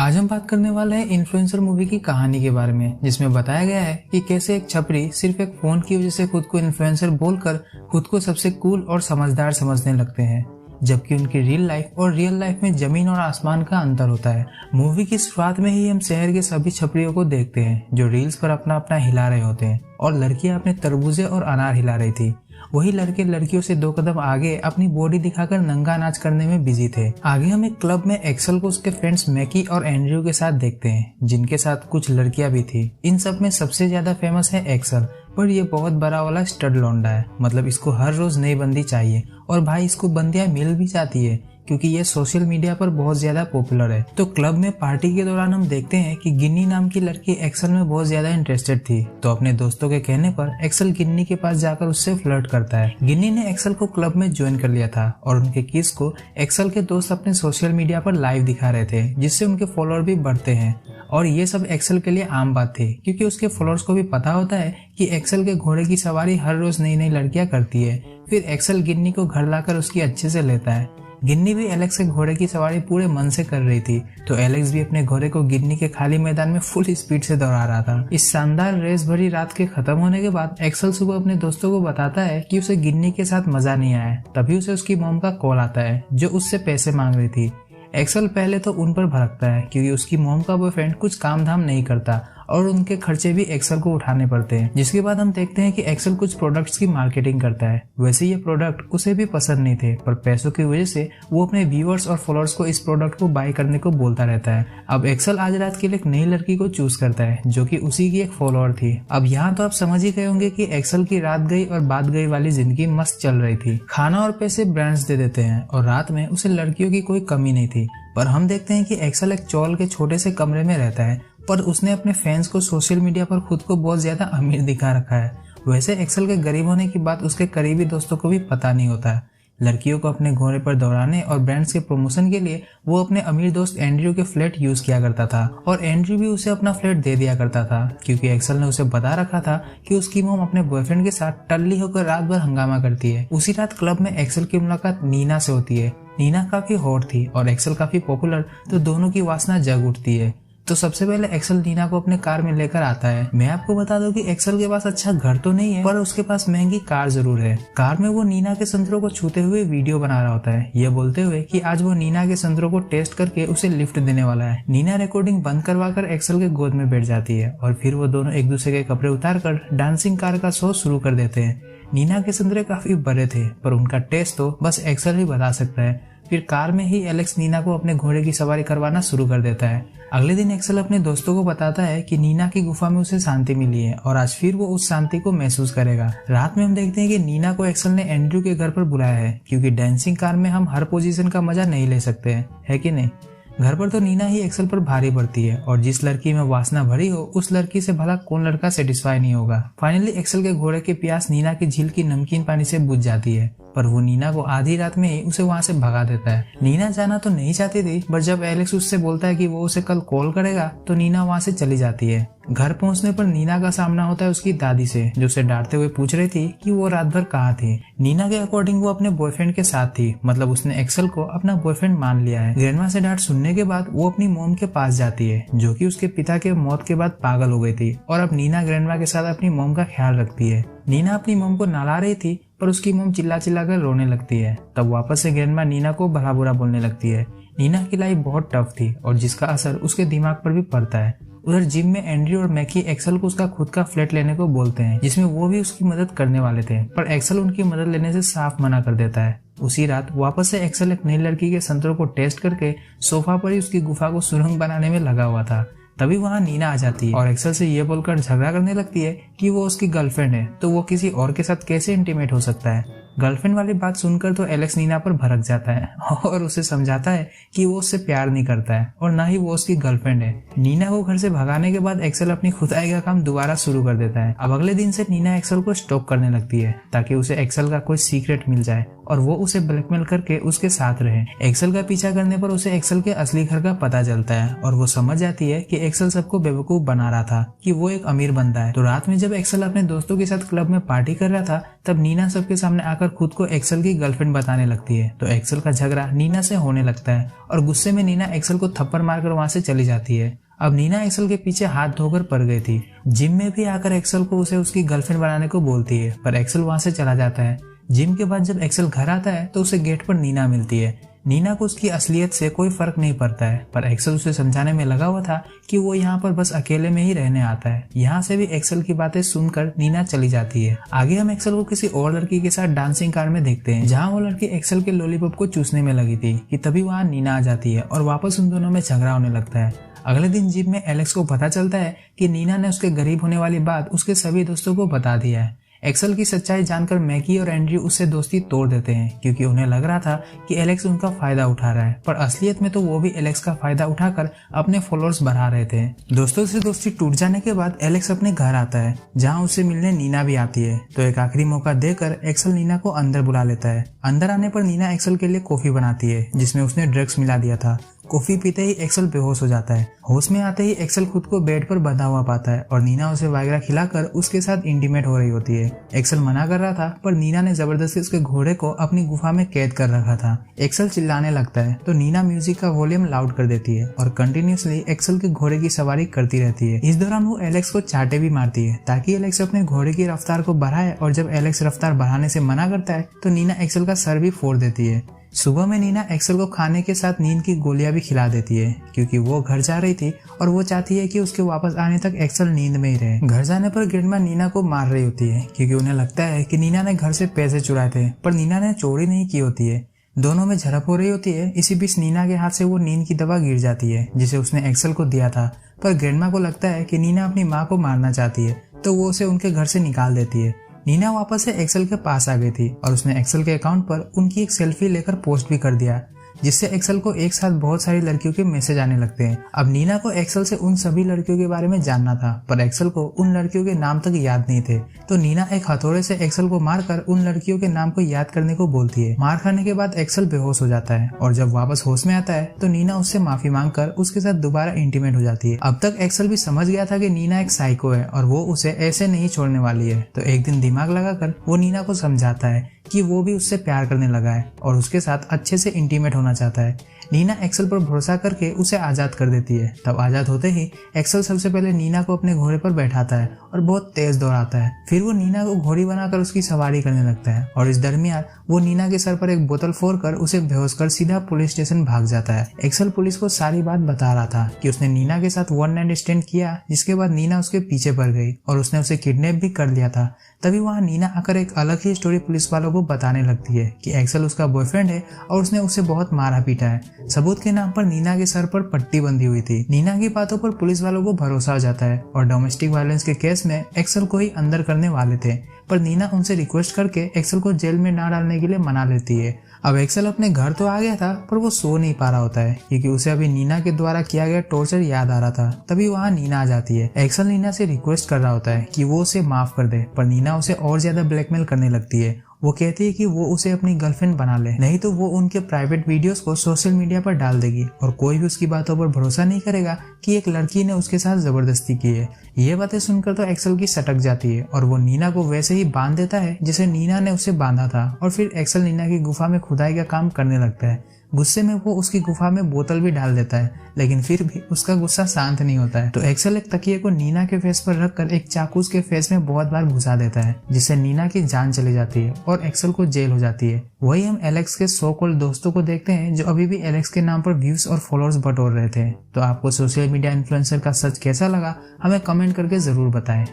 आज हम बात करने वाले हैं इन्फ्लुएंसर मूवी की कहानी के बारे में, जिसमें बताया गया है कि कैसे एक छपरी सिर्फ एक फोन की वजह से खुद को इन्फ्लुएंसर बोलकर खुद को सबसे कूल और समझदार समझने लगते हैं, जबकि उनकी रियल लाइफ और रियल लाइफ में जमीन और आसमान का अंतर होता है। मूवी की शुरुआत में ही हम शहर के सभी छपरियों को देखते हैं जो रील्स पर अपना अपना हिला रहे होते हैं और लड़कियां अपने तरबूजे और अनार हिला रही थी। वही लड़के लड़कियों से 2 कदम आगे अपनी बॉडी दिखाकर नंगा नाच करने में बिजी थे। आगे हम एक क्लब में एक्सेल को उसके फ्रेंड्स मैकी और एंड्रयू के साथ देखते हैं, जिनके साथ कुछ लड़कियां भी थी। इन सब में सबसे ज्यादा फेमस है एक्सेल, पर ये बहुत बड़ा वाला स्टड लौंडा है। मतलब इसको हर रोज नई बंदी चाहिए और भाई इसको बंदियां मिल भी जाती है क्योंकि ये सोशल मीडिया पर बहुत ज्यादा पॉपुलर है। तो क्लब में पार्टी के दौरान हम देखते हैं कि गिन्नी नाम की लड़की एक्सेल में बहुत ज्यादा इंटरेस्टेड थी, तो अपने दोस्तों के कहने पर एक्सेल गिन्नी के पास जाकर उससे फ्लर्ट करता है। गिन्नी ने एक्सेल को क्लब में ज्वाइन कर लिया था और उनके किस को एक्सेल के दोस्त अपने सोशल मीडिया पर लाइव दिखा रहे थे, जिससे उनके फॉलोअर भी बढ़ते हैं। और ये सब एक्सेल के लिए आम बात थी क्योंकि उसके फॉलोअर्स को भी पता होता है कि एक्सेल के घोड़े की सवारी हर रोज नई नई लड़कियां करती है। फिर एक्सेल गिन्नी को घर लाकर उसकी अच्छे से लेता है। गिन्नी भी एलेक्स के घोड़े की सवारी पूरे मन से कर रही थी, तो एलेक्स भी अपने घोड़े को गिन्नी के खाली मैदान में फुल स्पीड से दौड़ा रहा था। इस शानदार रेस भरी रात के खत्म होने के बाद एक्सेल सुबह अपने दोस्तों को बताता है कि उसे गिन्नी के साथ मजा नहीं आया। तभी उसे उसकी मॉम का कॉल आता है जो उससे पैसे मांग रही थी। एक्सेल पहले तो उन पर भड़कता है क्योंकि उसकी मॉम का बॉयफ्रेंड कुछ काम धाम नहीं करता और उनके खर्चे भी एक्सेल को उठाने पड़ते हैं। जिसके बाद हम देखते हैं कि एक्सेल कुछ प्रोडक्ट्स की मार्केटिंग करता है। वैसे ये प्रोडक्ट उसे भी पसंद नहीं थे, पर पैसों की वजह से वो अपने व्यूअर्स और फॉलोअर्स को इस प्रोडक्ट को बाय करने को बोलता रहता है। अब एक्सेल आज रात के लिए एक नई लड़की को चूज करता है जो कि उसी की एक फॉलोअर थी। अब यहाँ तो आप समझ ही गए होंगे कि एक्सेल की रात गई और बात गई वाली जिंदगी मस्त चल रही थी। खाना और पैसे ब्रांड्स दे देते हैं और रात में उसे लड़कियों की कोई कमी नहीं थी। पर हम देखते हैं कि एक्सेल एक चौल के छोटे से कमरे में रहता है, पर उसने अपने फैंस को सोशल मीडिया पर खुद को बहुत ज्यादा अमीर दिखा रखा है। वैसे एक्सेल के गरीब होने की बात उसके करीबी दोस्तों को भी पता नहीं होता है। लड़कियों को अपने घोड़े पर दौड़ाने और ब्रांड्स के प्रमोशन के लिए वो अपने अमीर दोस्त एंड्रयू के फ्लैट यूज किया करता था और एंड्रयू भी उसे अपना फ्लैट दे दिया करता था क्योंकि एक्सेल ने उसे बता रखा था कि उसकी मॉम अपने बॉयफ्रेंड के साथ टल्ली होकर रात भर हंगामा करती है। उसी रात क्लब में एक्सेल की मुलाकात नीना से होती है। नीना काफी हॉट थी और एक्सेल काफी पॉपुलर, तो दोनों की वासना जग उठती है। तो सबसे पहले एक्सेल नीना को अपने कार में लेकर आता है। मैं आपको बता दूं कि एक्सेल के पास अच्छा घर तो नहीं है, पर उसके पास महंगी कार जरूर है। कार में वो नीना के संतरों को छूते हुए वीडियो बना रहा होता है, ये बोलते हुए कि आज वो नीना के संतरों को टेस्ट करके उसे लिफ्ट देने वाला है। नीना रिकॉर्डिंग बंद करवाकर एक्सेल के गोद में बैठ जाती है और फिर वो दोनों एक दूसरे के कपड़े उतारकर डांसिंग कार का शो शुरू कर देते हैं। नीना के संतरे काफी बड़े थे, पर उनका टेस्ट तो बस एक्सेल ही बता सकता है। फिर कार में ही एलेक्स नीना को अपने घोड़े की सवारी करवाना शुरू कर देता है। अगले दिन एक्सेल अपने दोस्तों को बताता है कि नीना की गुफा में उसे शांति मिली है और आज फिर वो उस शांति को महसूस करेगा। रात में हम देखते हैं कि नीना को एक्सेल ने एंड्रयू के घर पर बुलाया है क्योंकि डांसिंग कार में हम हर पोजीशन का मजा नहीं ले सकते हैं, है कि नहीं। घर पर तो नीना ही एक्सेल पर भारी पड़ती है और जिस लड़की में वासना भरी हो उस लड़की से भला कौन लड़का सेटिस्फाई नहीं होगा। फाइनली एक्सेल के घोड़े के प्यास नीना की झील की नमकीन पानी से बुझ जाती है, पर वो नीना को आधी रात में ही उसे वहां से भगा देता है। नीना जाना तो नहीं चाहती थी, पर जब एलेक्स उससे बोलता है कि वो उसे कल कॉल करेगा तो नीना वहां से चली जाती है। घर पहुंचने पर नीना का सामना होता है उसकी दादी से, जो उसे डांटते हुए पूछ रही थी कि वो रात भर कहाँ थी। नीना के अकॉर्डिंग वो अपने बॉयफ्रेंड के साथ थी, मतलब उसने एक्सेल को अपना बॉयफ्रेंड मान लिया है। ग्रैंडमा से डांट सुनने के बाद वो अपनी मॉम के पास जाती है, जो कि उसके पिता के मौत के बाद पागल हो गई थी, और अब नीना ग्रैंडमा के साथ अपनी मॉम का ख्याल रखती है। नीना अपनी मॉम को नहला रही थी, पर उसकी मॉम चिल्ला चिल्ला कर रोने लगती है। तब वापस से ग्रैंडमा नीना को भला बुरा बोलने लगती है। नीना की लाइफ बहुत टफ थी और जिसका असर उसके दिमाग पर भी पड़ता है। उधर जिम में एंड्रयू और मैकी एक्सेल को उसका खुद का फ्लैट लेने को बोलते हैं, जिसमें वो भी उसकी मदद करने वाले थे, पर एक्सेल उनकी मदद लेने से साफ मना कर देता है। उसी रात वापस से एक्सेल एक नई लड़की के संतरों को टेस्ट करके सोफा पर ही उसकी गुफा को सुरंग बनाने में लगा हुआ था। तभी वहां नीना आ जाती है और एक्सेल से ये बोलकर झगड़ा करने लगती है कि वो उसकी गर्लफ्रेंड है, तो वो किसी और के साथ कैसे इंटीमेट हो सकता है। गर्लफ्रेंड वाली बात सुनकर तो एलेक्स नीना पर भड़क जाता है और उसे समझाता है कि वो उससे प्यार नहीं करता है और ना ही वो उसकी गर्लफ्रेंड है। नीना को घर से भगाने के बाद एक्सेल अपनी खुदाई का काम दोबारा शुरू कर देता है। अब अगले दिन से नीना एक्सेल को स्टॉक करने लगती है ताकि उसे एक्सेल का कोई सीक्रेट मिल जाए और वो उसे ब्लैकमेल करके उसके साथ रहे। एक्सेल का पीछा करने पर उसे एक्सेल के असली घर का पता चलता है और वो समझ जाती है कि एक्सेल सबको बेवकूफ बना रहा था कि वो एक अमीर बंदा है। तो रात में जब एक्सेल अपने दोस्तों के साथ क्लब में पार्टी कर रहा था, तब नीना सबके सामने आकर खुद को एक्सेल की गर्लफ्रेंड बताने लगती है। तो एक्सेल का झगड़ा नीना से होने लगता है और गुस्से में नीना एक्सेल को थप्पड़ मारकर वहां से चली जाती है। अब नीना एक्सेल के पीछे हाथ धोकर पड़ गई थी। जिम में भी आकर एक्सेल को उसे उसकी गर्लफ्रेंड बनाने को बोलती है, पर एक्सेल वहां से चला जाता है। जिम के बाद जब एक्सेल घर आता है तो उसे गेट पर नीना मिलती है। नीना को उसकी असलियत से कोई फर्क नहीं पड़ता है, पर एक्सेल उसे समझाने में लगा हुआ था कि वो यहाँ पर बस अकेले में ही रहने आता है। यहाँ से भी एक्सेल की बातें सुनकर नीना चली जाती है। आगे हम एक्सेल को किसी और लड़की के साथ डांसिंग कार में देखते हैं, जहाँ वो लड़की एक्सेल के लॉलीपॉप को चूसने में लगी थी कि तभी वहाँ नीना आ जाती है और वापस उन दोनों में झगड़ा होने लगता है। अगले दिन जिम में एलेक्स को पता चलता है कि नीना ने उसके गरीब होने वाली बात उसके सभी दोस्तों को बता दिया है। एक्सेल की सच्चाई जानकर मैगी और एंड्रयू उससे दोस्ती तोड़ देते हैं, क्योंकि उन्हें लग रहा था कि एलेक्स उनका फायदा उठा रहा है, पर असलियत में तो वो भी एलेक्स का फायदा उठाकर अपने फॉलोअर्स बढ़ा रहे थे। दोस्तों से दोस्ती टूट जाने के बाद एलेक्स अपने घर आता है, जहाँ उससे मिलने नीना भी आती है। तो एक आखिरी मौका देकर एक्सेल नीना को अंदर बुला लेता है। अंदर आने पर नीना एक्सेल के लिए कॉफी बनाती है, जिसमें उसने ड्रग्स मिला दिया था। कॉफी पीते ही एक्सेल बेहोश हो जाता है। होश में आते ही एक्सेल खुद को बेड पर बंधा हुआ पाता है और नीना उसे वाइग्रा खिलाकर उसके साथ इंटीमेट हो रही होती है। एक्सेल मना कर रहा था, पर नीना ने जबरदस्ती उसके घोड़े को अपनी गुफा में कैद कर रखा था। एक्सेल चिल्लाने लगता है तो नीना म्यूजिक का वॉल्यूम लाउड कर देती है और कंटिन्यूसली एक्सेल के घोड़े की सवारी करती रहती है। इस दौरान वो एलेक्स को चाटे भी मारती है ताकि एलेक्स अपने घोड़े की रफ्तार को बढ़ाए, और जब एलेक्स रफ्तार बढ़ाने से मना करता है तो नीना एक्सेल का सर भी फोड़ देती है। सुबह में नीना एक्सेल को खाने के साथ नींद की गोलियां भी खिला देती है, क्योंकि वो घर जा रही थी और वो चाहती है कि उसके वापस आने तक एक्सेल नींद में ही रहे। घर जाने पर ग्रैंडमा नीना को मार रही होती है, क्योंकि उन्हें लगता है कि नीना ने घर से पैसे चुराए थे, पर नीना ने चोरी नहीं की होती है। दोनों में झड़प हो रही होती है। इसी बीच नीना के हाथ से वो नींद की दवा गिर जाती है, जिसे उसने एक्सेल को दिया था, पर ग्रैंडमा को लगता है कि नीना अपनी माँ को मारना चाहती है, तो वो उसे उनके घर से निकाल देती है। नीना वापस से एक्सेल के पास आ गई थी और उसने एक्सेल के अकाउंट पर उनकी एक सेल्फी लेकर पोस्ट भी कर दिया, जिससे एक्सेल को एक साथ बहुत सारी लड़कियों के मैसेज आने लगते हैं। अब नीना को एक्सेल से उन सभी लड़कियों के बारे में जानना था, पर एक्सेल को उन लड़कियों के नाम तक याद नहीं थे। तो नीना एक हथौड़े से एक्सेल को मारकर उन लड़कियों के नाम को याद करने को बोलती है। मार खाने के बाद एक्सेल बेहोश हो जाता है और जब वापस होश में आता है तो नीना उससे माफी मांगकर उसके साथ दोबारा इंटीमेट हो जाती है। अब तक एक्सेल भी समझ गया था कि नीना एक साइको है और वो उसे ऐसे नहीं छोड़ने वाली है। तो एक दिन दिमाग लगाकर वो नीना को समझाता है कि वो भी उससे प्यार करने लगा है और उसके साथ अच्छे से इंटीमेट होना चाहता है। नीना एक्सेल पर भरोसा करके उसे आजाद कर देती है। तब आजाद होते ही एक्सेल सबसे पहले नीना को अपने घोड़े पर बैठाता है और बहुत तेज दौड़ाता है। फिर वो नीना को घोड़ी बनाकर उसकी सवारी करने लगता है और इस दरमियान वो नीना के सर पर एक बोतल फोड़कर उसे बेहोश कर सीधा पुलिस स्टेशन भाग जाता है। एक्सेल पुलिस को सारी बात बता रहा था कि उसने नीना के साथ वन नाइट स्टैंड किया, जिसके बाद नीना उसके पीछे पड़ गई और उसने उसे किडनैप भी कर लिया था। तभी वहाँ नीना आकर एक अलग ही स्टोरी पुलिस वालों को बताने लगती है कि एक्सेल उसका बॉयफ्रेंड है और उसने उसे बहुत मारा पीटा है। सबूत के नाम पर नीना के सर पर पट्टी बंधी हुई थी। नीना की बातों पर पुलिस वालों को भरोसा हो जाता है और डोमेस्टिक वायलेंस के केस में एक्सेल को ही अंदर करने वाले थे, पर नीना उनसे रिक्वेस्ट करके एक्सेल को जेल में ना डालने के लिए मना लेती है। अब एक्सेल अपने घर तो आ गया था, पर वो सो नहीं पा रहा होता है, क्योंकि उसे अभी नीना के द्वारा किया गया टॉर्चर याद आ रहा था। तभी वहाँ नीना आ जाती है। एक्सेल नीना से रिक्वेस्ट कर रहा होता है कि वो उसे माफ कर दे, पर नीना उसे और ज्यादा ब्लैकमेल करने लगती है। वो कहती है कि वो उसे अपनी गर्लफ्रेंड बना ले, नहीं तो वो उनके प्राइवेट वीडियोस को सोशल मीडिया पर डाल देगी और कोई भी उसकी बातों पर भरोसा नहीं करेगा कि एक लड़की ने उसके साथ जबरदस्ती की है। ये बातें सुनकर तो एक्सेल की सटक जाती है और वो नीना को वैसे ही बांध देता है जैसे नीना ने उसे बांधा था, और फिर एक्सेल नीना की गुफा में खुदाई का काम करने लगता है। गुस्से में वो उसकी गुफा में बोतल भी डाल देता है, लेकिन फिर भी उसका गुस्सा शांत नहीं होता है। तो एक्सेल एक तकिए को नीना के फेस पर रखकर एक चाकू उसके फेस में बहुत बार घुसा देता है, जिससे नीना की जान चली जाती है और एक्सेल को जेल हो जाती है। वही हम एलेक्स के सो कॉल्ड दोस्तों को देखते हैं, जो अभी भी एलेक्स के नाम पर व्यूज और फॉलोअर्स बटोर रहे थे। तो आपको सोशल मीडिया इन्फ्लुएंसर का सच कैसा लगा, हमें कमेंट करके जरूर बताएं।